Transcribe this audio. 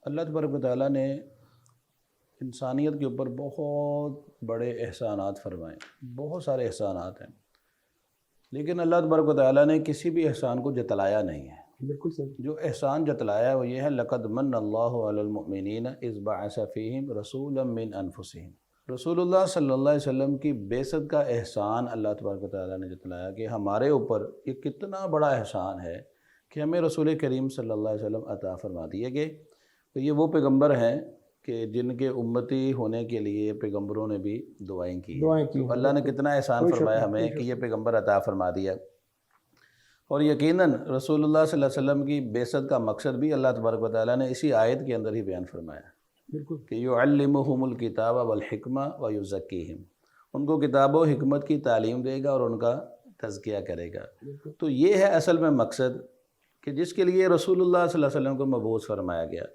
अल्लाह तबारक व तआला ने इंसानियत के ऊपर बहुत बड़े एहसानात फरमाए, बहुत सारे एहसानात हैं, लेकिन अल्लाह तबारक व तआला ने किसी भी एहसान को जतलाया नहीं है। बिल्कुल सही। जो एहसान जतलाया है वो ये है, लक़द मन्नल्लाहु अलल मुअमिनीना इज़ बअस फ़ीहिम रसूलन मिन अनफुसिहिम। रसूलुल्लाह सल्लल्लाहु अलैहि वसल्लम की बेसत का एहसान अल्लाह तबारक व तआला ने जतलाया कि हमारे ऊपर ये कितना बड़ा एहसान है कि हमें रसूल करीम सल्लल्लाहु अलैहि वसल्लम अता फरमा दिए गए। तो ये वो पैगंबर हैं कि जिनके उम्मती होने के लिए पैगंबरों ने भी दुआएं की हैं। तो अल्लाह ने कितना एहसान फरमाया हमें कि ये पैगंबर अता फरमा दिया। और यकीनन रसूलुल्लाह सल्लल्लाहु अलैहि वसल्लम की बेसत का मकसद भी अल्लाह तबारक व तआला ने इसी आयत के अंदर ही बयान फरमाया बिल्कुल कि युअल्लिमुहुमुल किताब वल हिकमा व युज़क्कीहिम, उनको किताब व हिकमत की तालीम देगा और उनका तज़किया करेगा। तो ये है असल में मकसद कि जिसके लिए रसूलुल्लाह सल्लल्लाहु अलैहि वसल्लम को मबूस फरमाया गया।